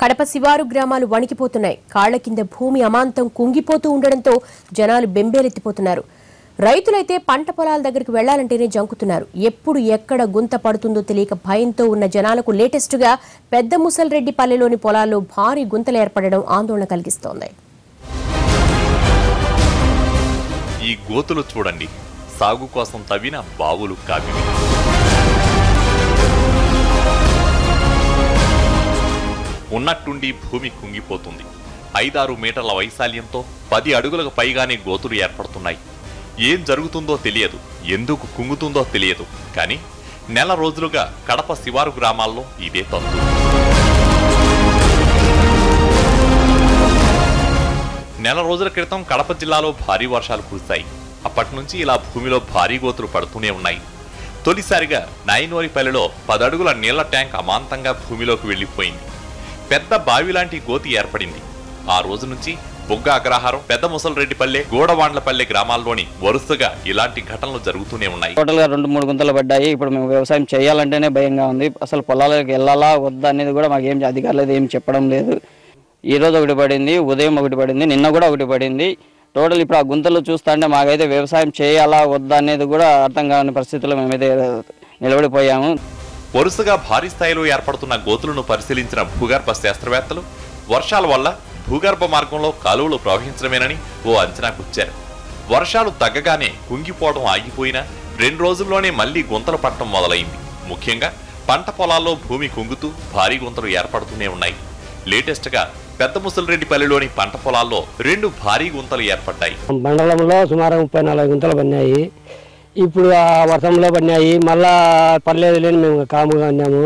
కడప శివారు గ్రామాలు వణికిపోతున్నాయి. కాళ్ల కింద భూమి అమాంతం కుంగిపోతూ ఉండడంతో జనాలు బెంబేలెత్తిపోతున్నారు. రైతులైతే పంట పొలాల దగ్గరికి వెళ్లాలంటేనే జంకుతున్నారు. ఎప్పుడు ఎక్కడ గుంత పడుతుందో తెలియక భయంతో ఉన్న జనాలకు లేటెస్ట్గా పెద్ద ముసల్రెడ్డి పల్లెలోని పొలాల్లో భారీ గుంతలు ఏర్పడడం ఆందోళన కలిగిస్తోంది. ఈ గోతులు చూడండి, సాగు కోసం తవ్విన బావులు కావివి. ఉన్నట్టుండి భూమి కుంగిపోతుంది. 5-6 మీటర్ల వైశాల్యంతో 10 అడుగులకు పైగానే గోతులు ఏర్పడుతున్నాయి. ఏం జరుగుతుందో తెలియదు, ఎందుకు కుంగుతుందో తెలియదు. కానీ నెల రోజులుగా కడప శివారు గ్రామాల్లో ఇదే తంతు. నెల రోజుల క్రితం కడప జిల్లాలో భారీ వర్షాలు కురిశాయి. అప్పటి నుంచి ఇలా భూమిలో భారీ గోతులు పడుతూనే ఉన్నాయి. తొలిసారిగా నాయనోరిపల్లెలో 10 అడుగుల నీళ్ల ట్యాంక్ అమాంతంగా భూమిలోకి వెళ్లిపోయింది. పెద్ద బావిలాంటి గోతి ఏర్పడింది. ఆ రోజు నుంచి బొగ్గ అగ్రహారం, పెద్ద ముసల్రెడ్డిపల్లె, గోడవాండ్లపల్లె గ్రామాల్లోని వరుసగా ఇలాంటి ఘటనలు జరుగుతూనే ఉన్నాయి. టోటల్ గా 2-3 గుంతలు పడ్డాయి. ఇప్పుడు మేము వ్యవసాయం చేయాలంటేనే భయంగా ఉంది. అసలు పొలాలకు వెళ్ళాలా వద్దా అనేది కూడా మాకు ఏం అధికారులు ఏం చెప్పడం లేదు. ఈ రోజు ఒకటి పడింది, ఉదయం ఒకటి పడింది, నిన్న కూడా ఒకటి పడింది. టోటల్ ఇప్పుడు ఆ గుంతలు చూస్తుంటే మాకైతే వ్యవసాయం చేయాలా వద్దా అనేది కూడా అర్థం కాని పరిస్థితుల్లో మేమైతే నిలబడిపోయాము. వరుసగా భారీ స్థాయిలో ఏర్పడుతున్న గోతులను పరిశీలించిన భూగర్భ శాస్త్రవేత్తలు వర్షాల వల్ల భూగర్భ మార్గంలో కాలువలు ప్రవహించడమేనని ఓ అంచనాకొచ్చారు. వర్షాలు తగ్గగానే కుంగిపోవడం ఆగిపోయినా 2 రోజుల్లోనే మళ్లీ గుంతలు పట్టడం మొదలైంది. ముఖ్యంగా పంట పొలాల్లో భూమి కుంగుతూ భారీ గుంతలు ఏర్పడుతూనే ఉన్నాయి. లేటెస్ట్ గా పెద్ద ముసల్రెడ్డిపల్లెలోని పంట పొలాల్లో 2 భారీ గుంతలు ఏర్పడ్డాయి. మండలంలో సుమారు 34 గుంతలు పడినాయి. ఇప్పుడు ఆ వర్షంలో పడినాయి. మళ్ళా పర్లేదు లేని మేము కాముగా ఉన్నాము.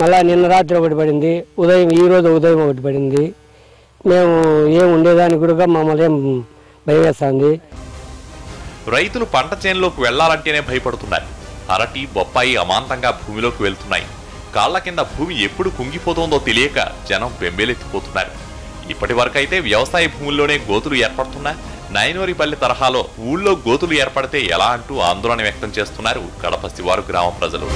మళ్ళా నిన్న రాత్రి ఒకటి పడింది, ఈ రోజు ఉదయం ఒకటి పడింది. మేము ఏం ఉండేదానికి కూడా మమ్మల్ని ఏం భయం వేస్తుంది. రైతులు పంట చేనులోకి వెళ్లాలంటేనే భయపడుతున్నారు. అరటి, బొప్పాయి అమాంతంగా భూమిలోకి వెళ్తున్నాయి. కాళ్ల కింద భూమి ఎప్పుడు కుంగిపోతుందో తెలియక జనం బెంబేలెత్తిపోతున్నారు. ఇప్పటి వరకైతే వ్యవసాయ భూముల్లోనే గోతులు ఏర్పడుతున్నా నాయనోరిపల్లి తరహాలో ఊళ్ళో గోతులు ఏర్పడితే ఎలా అంటూ ఆందోళన వ్యక్తం చేస్తున్నారు కడప శివారు గ్రామ ప్రజలు.